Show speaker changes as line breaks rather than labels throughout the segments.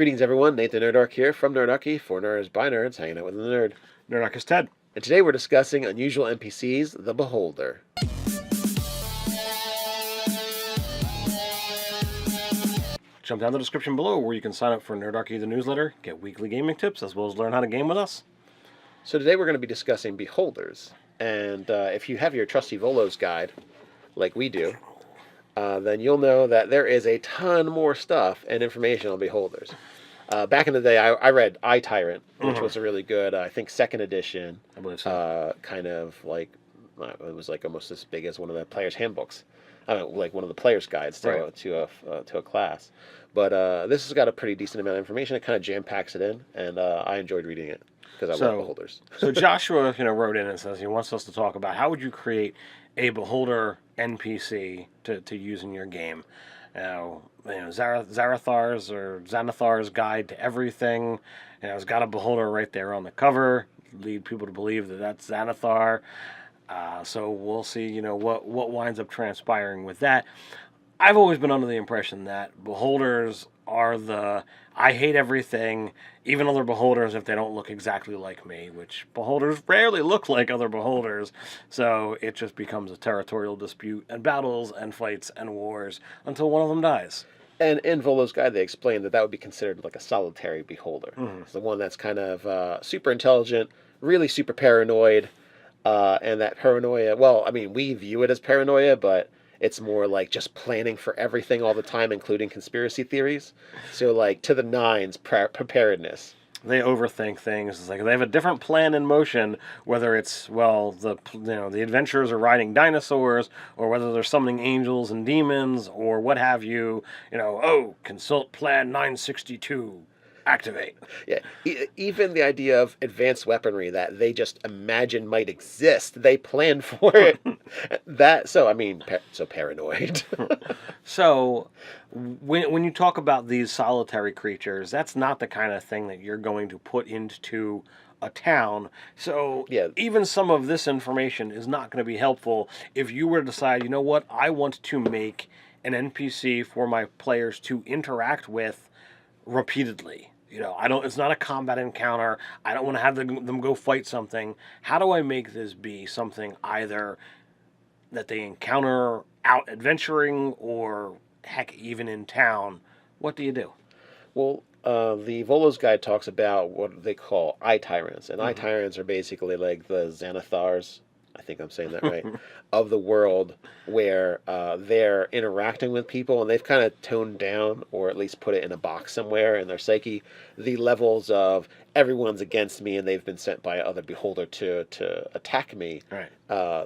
Greetings, everyone. Nathan Nerdarchy here from Nerdarchy, for nerds by nerds, hanging out with the nerd.
Nerdarchy Ted.
And today we're discussing unusual NPCs, the Beholder.
Jump down the description below where you can sign up for Nerdarchy the newsletter, get weekly gaming tips, as well as learn how to game with us.
So today we're going to be discussing Beholders. And if you have your trusty Volo's guide, like we do, then you'll know that there is a ton more stuff and information on Beholders. Back in the day, I read tyrant, which was a really good, I think, second edition.
I believe so.
Kind of like, it was like almost as big as one of the player's handbooks. I don't know, like one of the player's guides to a class. But this has got a pretty decent amount of information. It kind of jam packs it in, and I enjoyed reading it because I love Beholders.
So Joshua, wrote in and says he wants us to talk about how would you create a Beholder NPC to use in your game. Zarathar's or Xanathar's Guide to Everything. It's got a Beholder right there on the cover. Lead people to believe that that's Xanathar. So we'll see, what winds up transpiring with that. I've always been under the impression that Beholders are I hate everything, even other Beholders if they don't look exactly like me, which Beholders rarely look like other Beholders, so it just becomes a territorial dispute and battles and fights and wars until one of them dies.
And in Volo's guide, they explained that would be considered like a solitary Beholder. It's the one that's kind of super intelligent, really super paranoid, and that paranoia, we view it as paranoia, but it's more like just planning for everything all the time, including conspiracy theories. So, like, to the nines, preparedness.
They overthink things. It's like they have a different plan in motion, whether it's, the adventurers are riding dinosaurs, or whether they're summoning angels and demons, or what have you. Consult Plan 962. Activate.
Yeah, even the idea of advanced weaponry that they just imagine might exist, they plan for it. So paranoid.
So, when you talk about these solitary creatures, that's not the kind of thing that you're going to put into a town. So, even some of this information is not going to be helpful if you were to decide, I want to make an NPC for my players to interact with repeatedly. It's not a combat encounter. I don't want to have them go fight something. How do I make this be something either that they encounter out adventuring or, heck, even in town? What do you do?
Well, the Volo's guide talks about what they call tyrants. And tyrants are basically like the Xanathars, I think I'm saying that right, of the world, where they're interacting with people, and they've kind of toned down, or at least put it in a box somewhere in their psyche, the levels of everyone's against me and they've been sent by other Beholder to attack me.
Right.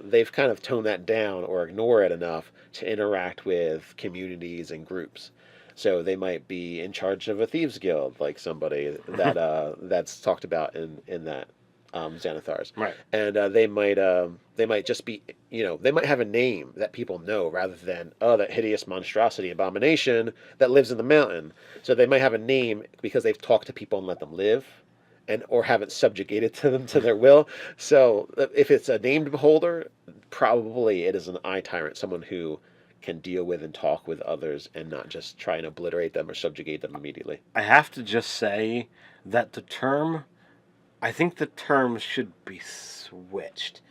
They've kind of toned that down or ignore it enough to interact with communities and groups. So they might be in charge of a thieves guild, like somebody that that's talked about in that. Xanathars.
Right.
And they might just be, they might have a name that people know rather than, that hideous monstrosity abomination that lives in the mountain. So they might have a name because they've talked to people and let them live, or haven't subjugated to them to their will. So if it's a named Beholder, probably it is an tyrant, someone who can deal with and talk with others and not just try and obliterate them or subjugate them immediately.
I have to just say that I think the term should be switched.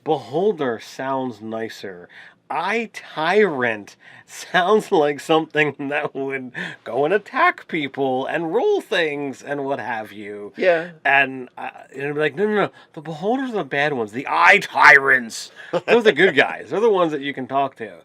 Beholder sounds nicer. Tyrant sounds like something that would go and attack people and roll things and what have you.
Yeah.
And it'd be like, no. The Beholders are the bad ones. The tyrants. Those are the good guys. They're the ones that you can talk to.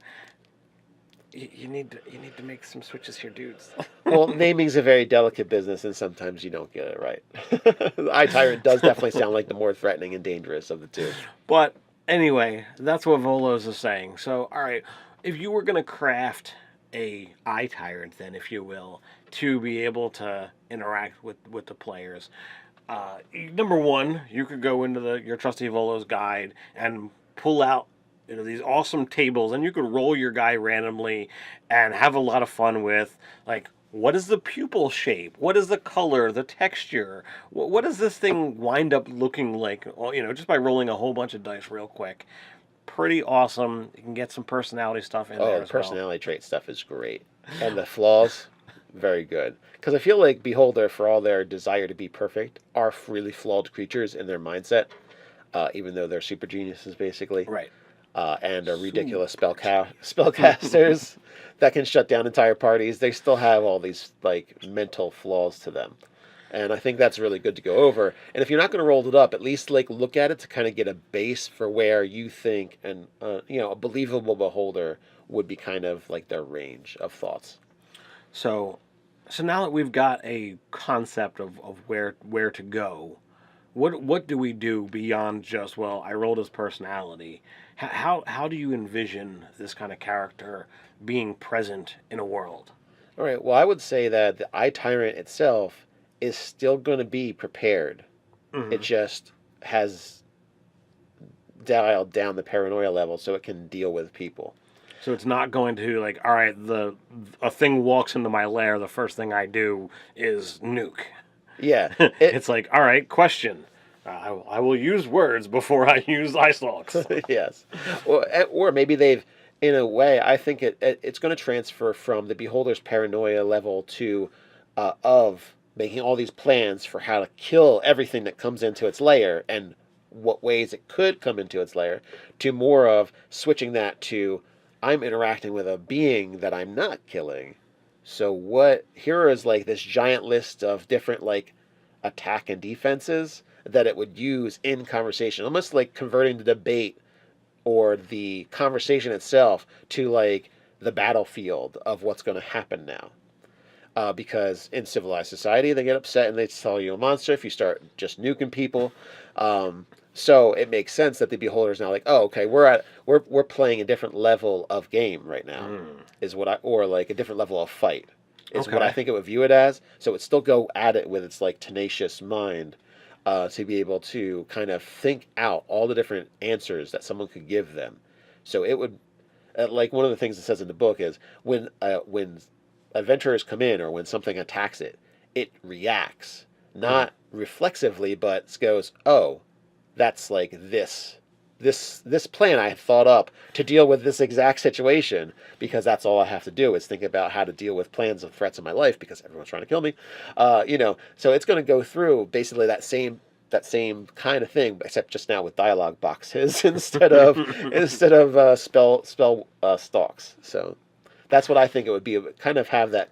You need to make some switches here, dudes.
Well, naming's a very delicate business, and sometimes you don't get it right. The tyrant does definitely sound like the more threatening and dangerous of the two.
But anyway, that's what Volo's is saying. So, all right, if you were going to craft a tyrant, then, if you will, to be able to interact with the players, number one, you could go into your trusty Volo's guide and pull out these awesome tables, and you could roll your guy randomly and have a lot of fun with, like, what is the pupil shape? What is the color, the texture? What does this thing wind up looking like? Just by rolling a whole bunch of dice real quick. Pretty awesome. You can get some personality stuff in there as well.
The personality trait stuff is great. And the flaws, very good. Because I feel like Beholder, for all their desire to be perfect, are really flawed creatures in their mindset, even though they're super geniuses, basically.
Right.
And are ridiculous spellcasters that can shut down entire parties. They still have all these like mental flaws to them. And I think that's really good to go over. And if you're not going to roll it up, at least like look at it to kind of get a base for where you think and a believable beholder would be kind of like their range of thoughts.
So now that we've got a concept of where to go, what do we do beyond just, well, I rolled his personality? How do you envision this kind of character being present in a world?
All right. Well, I would say that the tyrant itself is still going to be prepared. It just has dialed down the paranoia level so it can deal with people.
So it's not going to like, all right, a thing walks into my lair, the first thing I do is nuke.
Yeah.
It's like, all right, question. I will use words before I use ice locks.
Yes. Or maybe they've, in a way, I think it's going to transfer from the beholder's paranoia level to of making all these plans for how to kill everything that comes into its lair and what ways it could come into its lair, to more of switching that to, I'm interacting with a being that I'm not killing. So here is like this giant list of different like attack and defenses that it would use in conversation, almost like converting the debate or the conversation itself to like the battlefield of what's going to happen now. Because in civilized society, they get upset and they tell you a monster if you start just nuking people. So it makes sense that the beholder is now like, oh, okay, we're playing a different level of game right now, or like a different level of fight is what I think it would view it as. So it would still go at it with its like tenacious mind, to be able to kind of think out all the different answers that someone could give them. So it would, like one of the things it says in the book is when adventurers come in or when something attacks it, it reacts, not reflexively, but goes, oh, that's like this plan I thought up to deal with this exact situation, because that's all I have to do is think about how to deal with plans of threats in my life because everyone's trying to kill me. So it's going to go through basically that same kind of thing, except just now with dialogue boxes instead of spell stalks. So that's what I think it would be. Kind of have that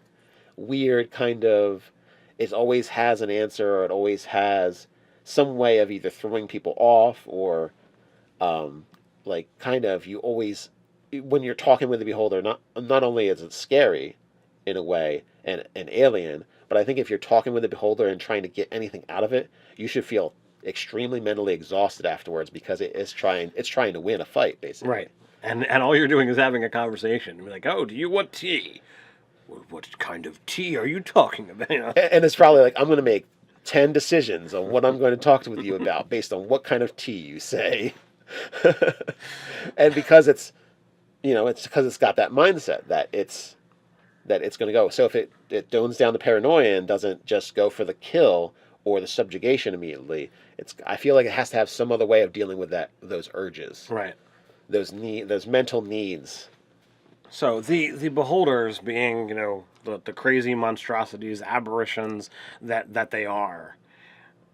weird kind of, it always has an answer, or it always has some way of either throwing people off or like kind of, you always, when you're talking with the beholder, not only is it scary in a way and an alien, but I think if you're talking with the beholder and trying to get anything out of it, you should feel extremely mentally exhausted afterwards, because it's trying to win a fight, basically.
Right. And all you're doing is having a conversation. You're like, oh, do you want tea? Well, what kind of tea are you talking about?
And it's probably like, I'm going to make 10 decisions on what I'm going to talk with you about based on what kind of tea you say. And because it's because it's got that mindset that it's going to go. So if it tones down the paranoia and doesn't just go for the kill or the subjugation immediately, I feel like it has to have some other way of dealing with those urges.
Right.
Those mental needs.
So the beholders being, the crazy monstrosities, aberrations that they are,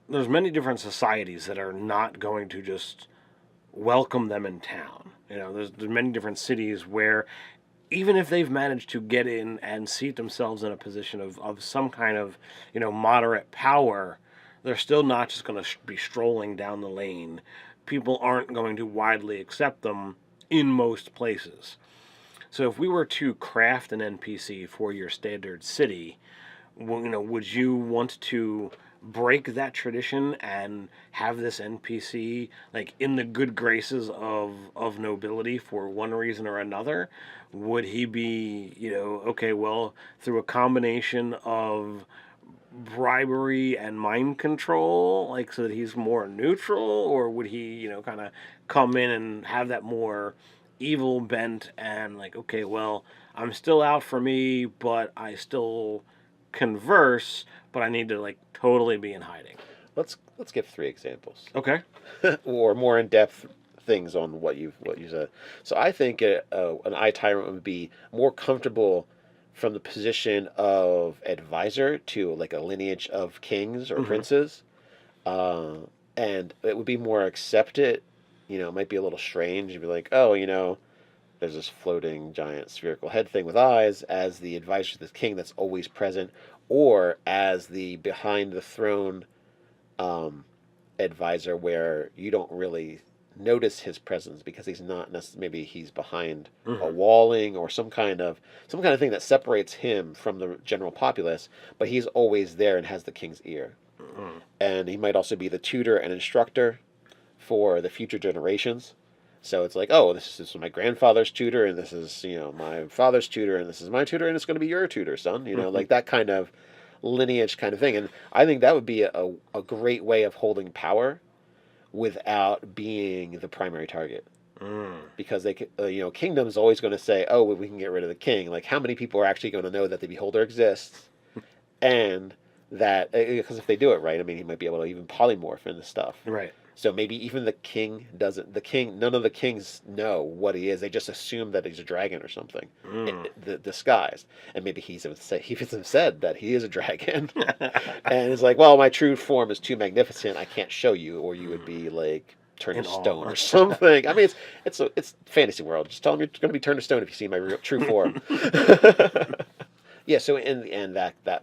there's many different societies that are not going to just welcome them in town. There's many different cities where even if they've managed to get in and seat themselves in a position of some kind of, moderate power, they're still not just going to be strolling down the lane. People aren't going to widely accept them in most places. So if we were to craft an NPC for your standard city, would you want to break that tradition and have this NPC like in the good graces of nobility for one reason or another? Would he be, okay, well, through a combination of bribery and mind control, like so that he's more neutral, or would he, kind of come in and have that more evil bent and like, okay, well, I'm still out for me, but I still converse, but I need to like totally be in hiding?
Let's give 3 examples.
Okay.
Or more in-depth things on what you said. So I think an tyrant would be more comfortable from the position of advisor to like a lineage of kings or princes, and it would be more accepted. It might be a little strange. You'd be like, oh, there's this floating giant spherical head thing with eyes as the advisor to the king that's always present, or as the behind the throne advisor where you don't really notice his presence because he's not necessarily, maybe he's behind a walling or some kind of thing that separates him from the general populace, but he's always there and has the king's ear. And he might also be the tutor and instructor for the future generations. So it's like, oh, this is my grandfather's tutor, and this is my father's tutor, and this is my tutor, and it's going to be your tutor, son. Like that kind of lineage kind of thing. And I think that would be a great way of holding power without being the primary target. Because they kingdom's always going to say, oh, well, we can get rid of the king. Like, how many people are actually going to know that the beholder exists? And that, because if they do it right, I mean, he might be able to even polymorph into stuff.
Right.
So maybe even the king doesn't. None of the kings know what he is. They just assume that he's a dragon or something, disguised. And maybe he's even said that he is a dragon, and it's like, well, my true form is too magnificent. I can't show you, or you would be like turned to stone or something. I mean, it's fantasy world. Just tell him you're going to be turned to stone if you see my true form. Yeah. So in the end, that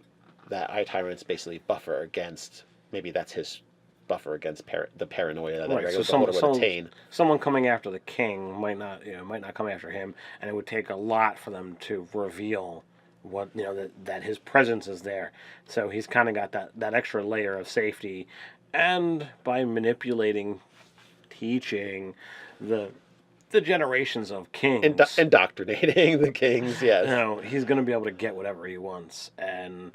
eye tyrant's basically buffer against. Maybe that's his buffer against the paranoia that the beholder would attain.
Someone coming after the king might not come after him, and it would take a lot for them to reveal what that his presence is there. So he's kind of got that extra layer of safety, and by manipulating, teaching the generations of kings,
indoctrinating the kings, yes.
He's going to be able to get whatever he wants, and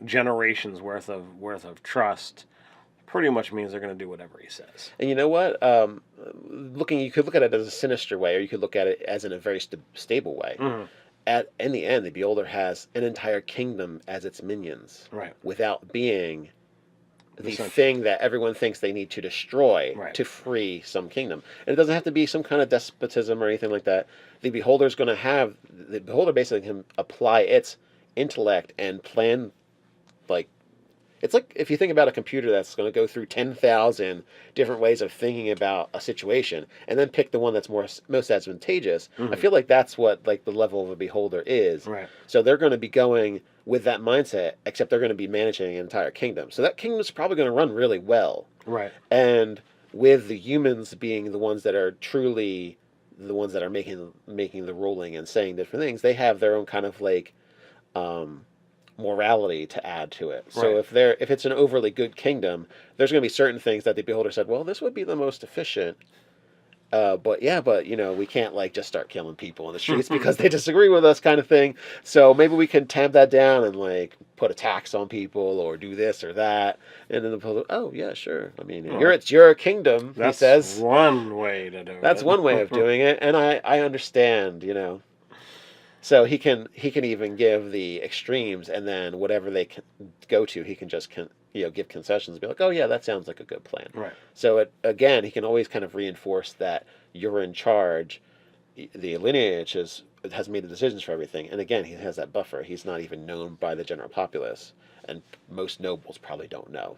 generations worth of trust. Pretty much means they're going to do whatever he says.
And you know what? You could look at it as a sinister way, or you could look at it as in a very stable way. In the end, the beholder has an entire kingdom as its minions,
right? Without
being the thing that everyone thinks they need to destroy to free some kingdom. And it doesn't have to be some kind of despotism or anything like that. The beholder basically can apply its intellect and plan, like. It's like if you think about a computer that's going to go through 10,000 different ways of thinking about a situation and then pick the one that's most advantageous. I feel like that's what like the level of a beholder is.
Right.
So they're going to be going with that mindset, except they're going to be managing an entire kingdom. So that kingdom's probably going to run really well.
Right.
And with the humans being the ones that are truly the ones that are making the ruling and saying different things, they have their own kind of like morality to add to it. So if it's an overly good kingdom, there's going to be certain things that the beholder said, well, this would be the most efficient. But we can't like just start killing people in the streets because they disagree with us, kind of thing. So maybe we can tamp that down and like put a tax on people or do this or that. And then the beholder, oh yeah, sure. I mean, it's your kingdom. He says
one way to do it.
That's one way of doing it, and I understand. So he can even give the extremes, and then whatever they can go to, he can just give concessions and be like, oh yeah, that sounds like a good plan.
Right.
So again, he can always kind of reinforce that you're in charge. The lineage has made the decisions for everything, and again, he has that buffer. He's not even known by the general populace, and most nobles probably don't know.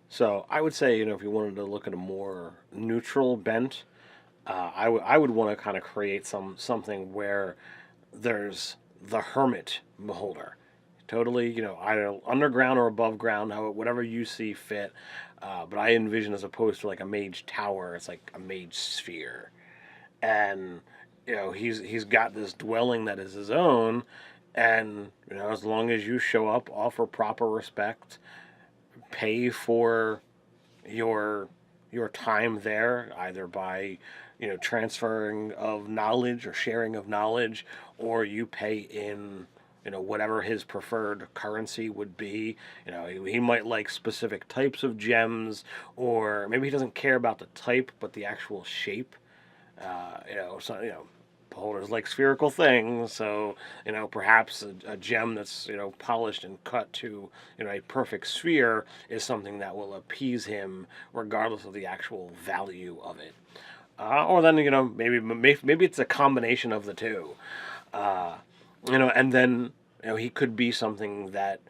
So I would say, if you wanted to look at a more neutral bent, I would want to kind of create something where there's the hermit beholder, totally, either underground or above ground, whatever you see fit. But I envision, as opposed to like a mage tower, it's like a mage sphere, and he's got this dwelling that is his own, and as long as you show up, offer proper respect, pay for your time there, either by transferring of knowledge or sharing of knowledge, or you pay in whatever his preferred currency would be. He might like specific types of gems, or maybe he doesn't care about the type but the actual shape. Beholders like spherical things, so perhaps a gem that's polished and cut to a perfect sphere is something that will appease him regardless of the actual value of it. Or then maybe it's a combination of the two. And then he could be something that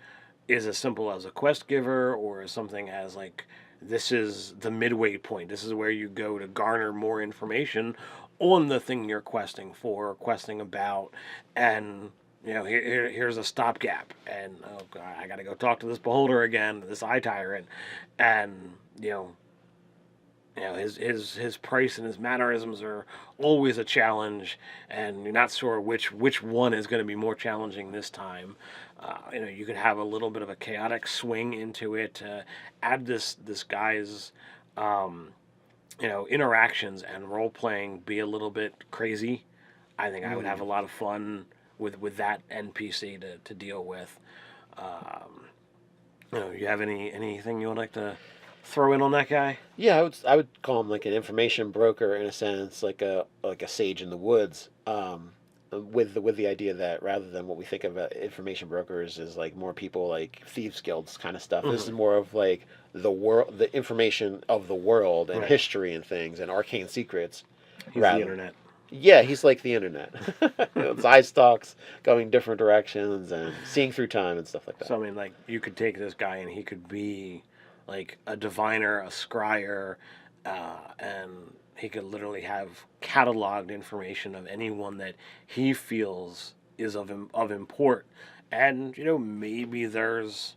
is as simple as a quest giver, or as something as like, this is the midway point. This is where you go to garner more information on the thing you're questing for, or questing about, and here's a stopgap, and oh god, I got to go talk to this beholder again, this eye tyrant, and his price and his mannerisms are always a challenge, and you're not sure which one is going to be more challenging this time. You could have a little bit of a chaotic swing into it. Add this guy's interactions and role playing be a little bit crazy. I think I would have a lot of fun with that NPC to deal with. You have anything you would like to throw in on that guy?
Yeah, I would call him like an information broker in a sense, like a sage in the woods. With the idea that rather than what we think of information brokers as like more people like thieves guilds kind of stuff, this is more of like the information of the world and history and things and arcane secrets.
He's the internet.
Yeah, he's like the internet. His eye stalks going different directions and seeing through time and stuff like that.
So like you could take this guy and he could be like a diviner, a scryer, and he could literally have cataloged information of anyone that he feels is of import. And maybe there's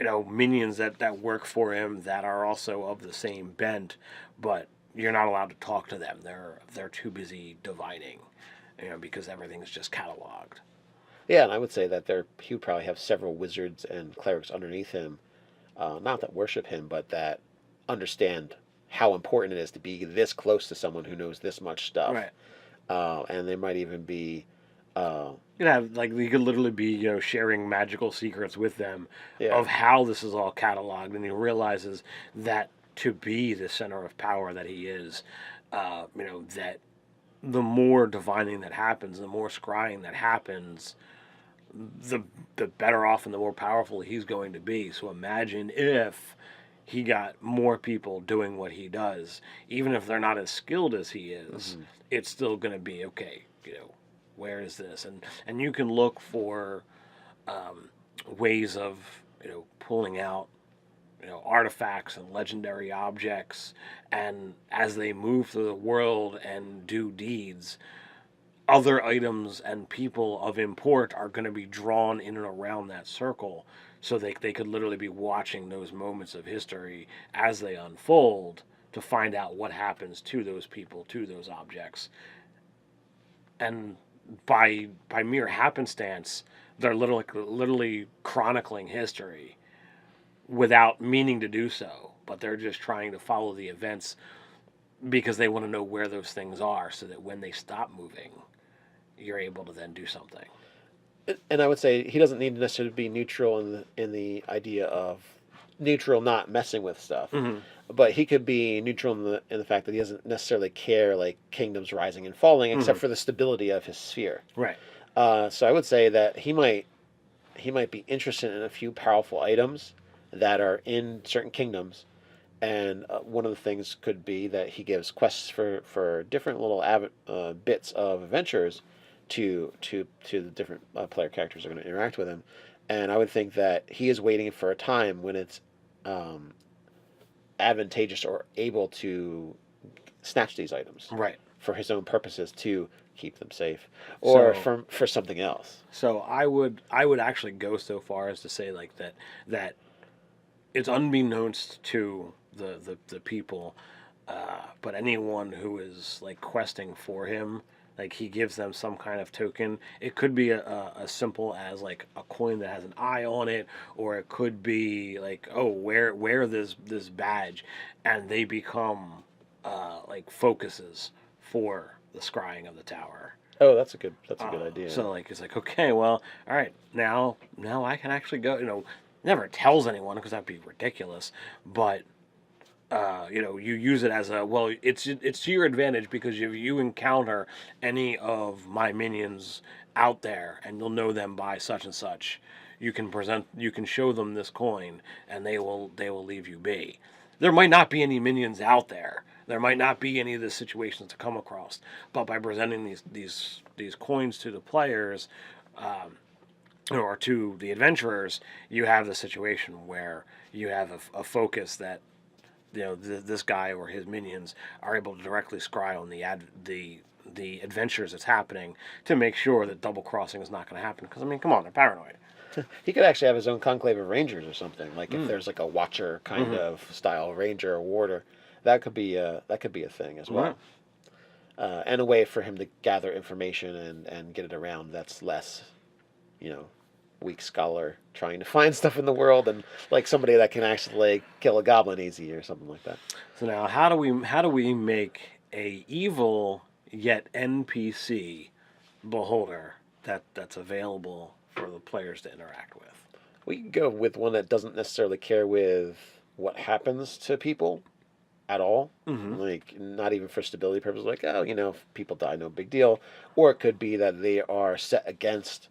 minions that work for him that are also of the same bent, but you're not allowed to talk to them. They're too busy divining, because everything's just cataloged.
Yeah, and I would say that he would probably have several wizards and clerics underneath him, not that worship him, but that understand how important it is to be this close to someone who knows this much stuff.
Right.
And there might even be.
You could literally be sharing magical secrets with them of how this is all cataloged, and he realizes that to be the center of power that he is, that the more divining that happens, the more scrying that happens, the better off and the more powerful he's going to be. So imagine if he got more people doing what he does, even if they're not as skilled as he is, it's still going to be okay. Where is this? And you can look for ways of pulling out artifacts and legendary objects, and as they move through the world and do deeds, other items and people of import are going to be drawn in and around that circle, so they could literally be watching those moments of history as they unfold to find out what happens to those people, to those objects. And by mere happenstance, they're literally chronicling history without meaning to do so, but they're just trying to follow the events because they want to know where those things are, so that when they stop moving, you're able to then do something.
And I would say he doesn't need to necessarily be neutral in the idea of neutral, not messing with stuff. But he could be neutral in the fact that he doesn't necessarily care like kingdoms rising and falling, except for the stability of his sphere.
Right.
So I would say that he might be interested in a few powerful items that are in certain kingdoms, and one of the things could be that he gives quests for different little bits of adventures to the different player characters that are going to interact with him. And I would think that he is waiting for a time when it's advantageous or able to snatch these items for his own purposes, to keep them safe, or for something else.
So I would actually go so far as to say like that it's unbeknownst to the people, but anyone who is like questing for him, like he gives them some kind of token. It could be a simple as like a coin that has an eye on it, or it could be like, oh, wear this badge, and they become like focuses for the scrying of the tower.
Oh, that's a good idea.
So like it's like, okay, well, all right, now I can actually go. Never tells anyone because that'd be ridiculous, but you use it as it's to your advantage, because if you encounter any of my minions out there and you'll know them by such and such, you can show them this coin and they will leave you be. There might not be any minions out there. There might not be any of the situations to come across, but by presenting these coins to the players, or to the adventurers, you have the situation where you have a focus that this guy or his minions are able to directly scry on the adventures that's happening to make sure that double crossing is not going to happen. Because I mean, come on, they're paranoid.
He could actually have his own conclave of rangers or something. Like if there's like a watcher kind of style ranger or warder, that could be a thing as well. And a way for him to gather information and get it around that's less, weak scholar trying to find stuff in the world, and like somebody that can actually like kill a goblin easy or something like that.
So now, how do we make a evil yet NPC beholder that's available for the players to interact with?
We can go with one that doesn't necessarily care with what happens to people at all. Like not even for stability purposes, like, if people die, no big deal. Or it could be that they are set against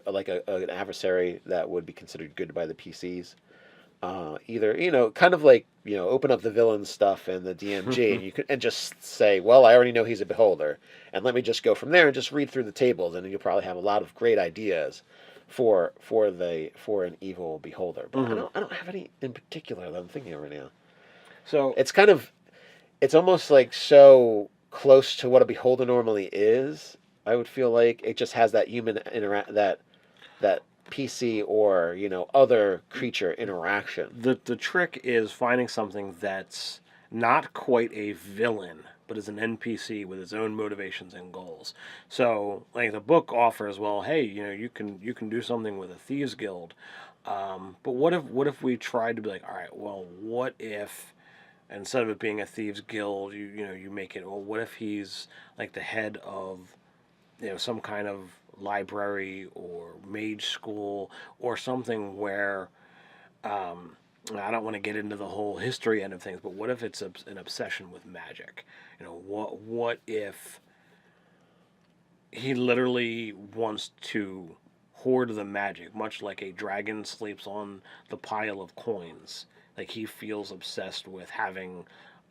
like an adversary that would be considered good by the PCs. Either kind of like open up the villain stuff and the DMG, and you can just say, well, I already know he's a beholder, and let me just go from there and just read through the tables, and you'll probably have a lot of great ideas for an evil beholder. But I don't have any in particular that I'm thinking of right now. So it's almost like so close to what a beholder normally is. I would feel like it just has that human that PC or other creature interaction.
The trick is finding something that's not quite a villain, but is an NPC with its own motivations and goals. So, like the book offers, well, hey, you can do something with a thieves guild, but what if we tried to be like, all right, well, what if instead of it being a thieves guild, you make it, well, what if he's like the head of some kind of library or mage school or something where I don't want to get into the whole history end of things, but what if it's an obsession with magic? What if he literally wants to hoard the magic, much like a dragon sleeps on the pile of coins? Like he feels obsessed with having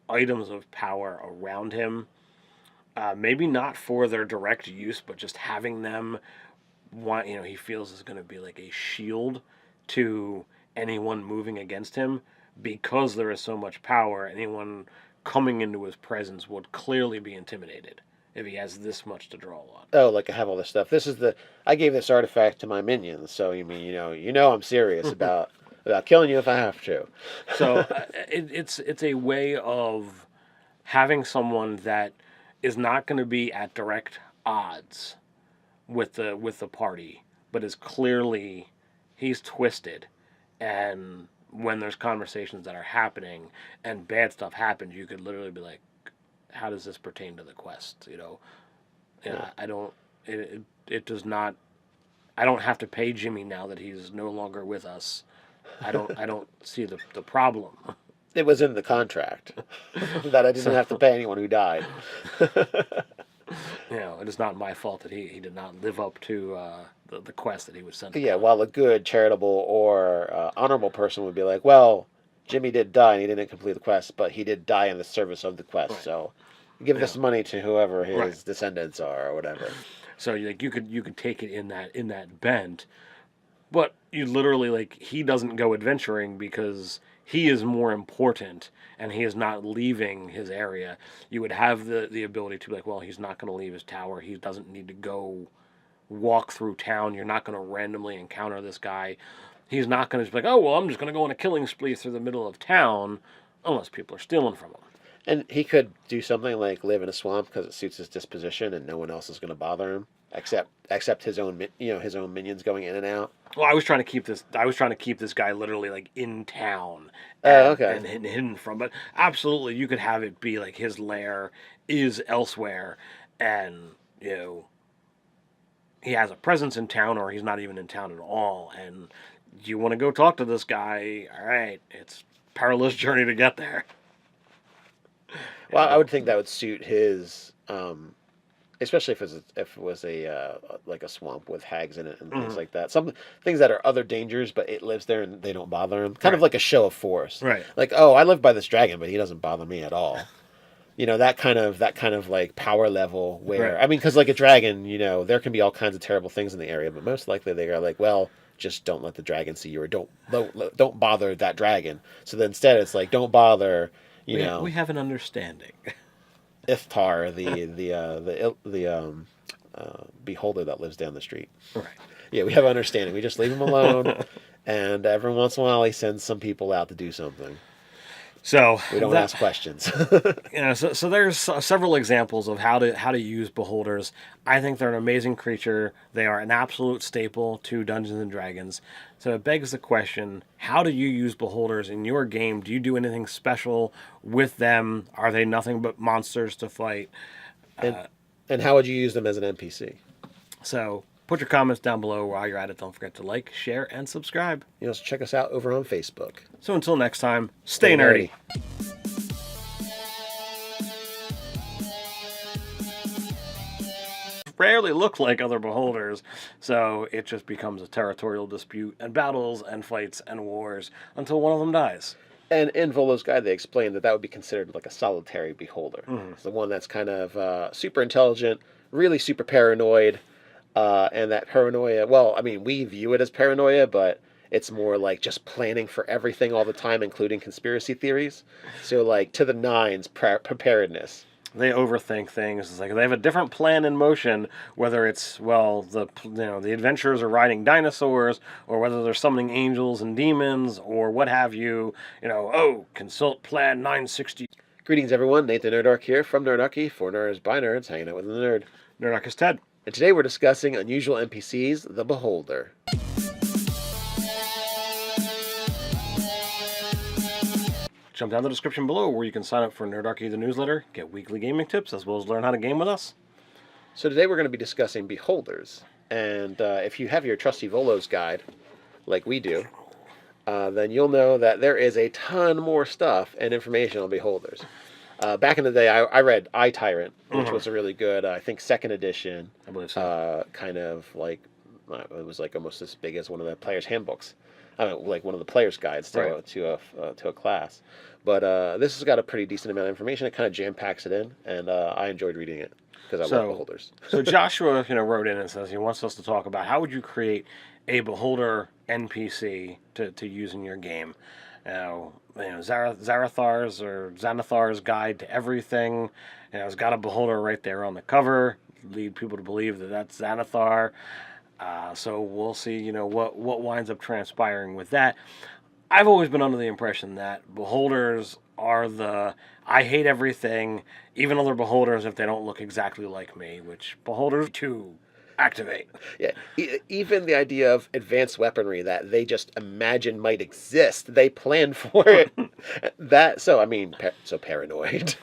items of power around him. Maybe not for their direct use, but just having them, he feels is going to be like a shield to anyone moving against him, because there is so much power. Anyone coming into his presence would clearly be intimidated if he has this much to draw on.
Oh, like I have all this stuff. I gave this artifact to my minions, so you mean I'm serious about killing you if I have to.
So it's a way of having someone that is not going to be at direct odds with the party, but is clearly he's twisted, and when there's conversations that are happening and bad stuff happens, you could literally be like, how does this pertain to the quest? It does not. I don't have to pay Jimmy now that he's no longer with us. I don't see the problem.
It was in the contract that I didn't have to pay anyone who died.
It is not my fault that he did not live up to the quest that he was sent.
Yeah, while a good, charitable, or honorable person would be like, well, Jimmy did die and he didn't complete the quest, but he did die in the service of the quest, right. So give this money to whoever his descendants are or whatever.
So you could take it in that bent, but you literally he doesn't go adventuring because he is more important and he is not leaving his area. You would have the ability to be like, well, he's not going to leave his tower. He doesn't need to go walk through town. You're not going to randomly encounter this guy. He's not going to be like, oh, well, I'm just going to go on a killing spree through the middle of town unless people are stealing from him.
And he could do something like live in a swamp because it suits his disposition and no one else is going to bother him except his own minions going in and out.
Well, I was trying to keep this guy literally in town.
And
hidden from. But absolutely, you could have it be like his lair is elsewhere, and he has a presence in town, or he's not even in town at all. And you want to go talk to this guy? All right, it's a perilous journey to get there.
Well, I would think that would suit his. Especially if it was a like a swamp with hags in it and things like that. Some things that are other dangers, but it lives there and they don't bother him. Kind of like a show of force.
Right.
Like, oh, I live by this dragon, but he doesn't bother me at all. that kind of like power level where
Right.
I mean, because like a dragon, there can be all kinds of terrible things in the area, but most likely they are like, well, just don't let the dragon see you, or don't bother that dragon. So then instead, it's like don't bother,
We have an understanding.
Iftar, beholder that lives down the street.
Right.
Yeah, we have understanding. We just leave him alone, and every once in a while he sends some people out to do something.
So
we don't ask questions.
So there's several examples of how to use beholders. I think they're an amazing creature. They are an absolute staple to Dungeons and Dragons. So it begs the question: how do you use beholders in your game? Do you do anything special with them? Are they nothing but monsters to fight?
And how would you use them as an NPC?
So put your comments down below. While you're at it, don't forget to like, share, and subscribe.
Check us out over on Facebook.
So until next time, stay nerdy. Rarely look like other beholders, so it just becomes a territorial dispute and battles and fights and wars until one of them dies.
And in Volo's Guide, they explained that would be considered like a solitary beholder. It's the one that's kind of super intelligent, really super paranoid, and that paranoia, well, I mean, we view it as paranoia, but it's more like just planning for everything all the time, including conspiracy theories. So, like, to the nines, preparedness.
They overthink things. It's like they have a different plan in motion, whether it's, well, the adventurers are riding dinosaurs, or whether they're summoning angels and demons, or what have you. Consult Plan 960.
Greetings, everyone. Nathan Nerdarchy here from Nerdarchy, for nerds by nerds, hanging out with the nerd.
Nerdarchy is Ted.
And today we're discussing unusual NPCs, the Beholder.
Jump down the description below where you can sign up for Nerdarchy the newsletter, get weekly gaming tips, as well as learn how to game with us.
So today we're going to be discussing beholders. And if you have your trusty Volo's Guide, like we do, then you'll know that there is a ton more stuff and information on beholders. Back in the day, I read tyrant, which was a really good, I think, second edition.
I believe so.
Kind of like, it was like almost as big as one of the player's handbooks. Like one of the player's guides to a class. But this has got a pretty decent amount of information. It kind of jam-packs it in, and I enjoyed reading it because I love beholders.
So Joshua, wrote in and says he wants us to talk about how would you create a beholder NPC to use in your game. Zarathar's or Xanathar's Guide to Everything. It's got a beholder right there on the cover. Lead people to believe that that's Xanathar. So we'll see, what winds up transpiring with that. I've always been under the impression that beholders are I hate everything, even other beholders if they don't look exactly like me, which beholders to activate.
Yeah, even the idea of advanced weaponry that they just imagine might exist, they plan for it. So paranoid.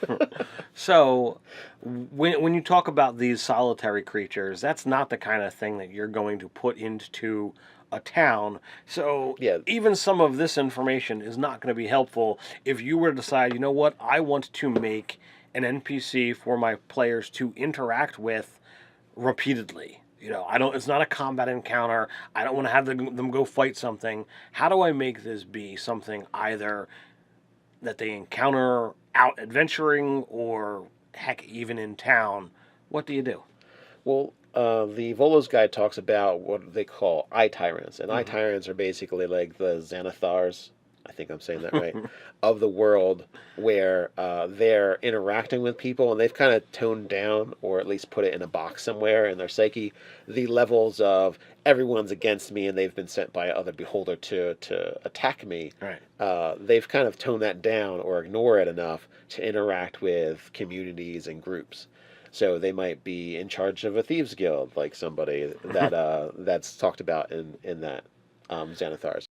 So when you talk about these solitary creatures, that's not the kind of thing that you're going to put into a town. So even some of this information is not going to be helpful if you were to decide, I want to make an NPC for my players to interact with repeatedly. It's not a combat encounter. I don't want to have them go fight something. How do I make this be something either that they encounter out adventuring or, heck, even in town? What do you do?
Well, the Volo's Guide talks about what they call tyrants, and tyrants are basically like the Xanathars, I think I'm saying that right, of the world, where they're interacting with people, and they've kind of toned down, or at least put it in a box somewhere in their psyche, the levels of everyone's against me and they've been sent by other beholder to attack me.
Right.
They've kind of toned that down or ignore it enough to interact with communities and groups. So they might be in charge of a thieves guild, like somebody that that's talked about in that Xanathars.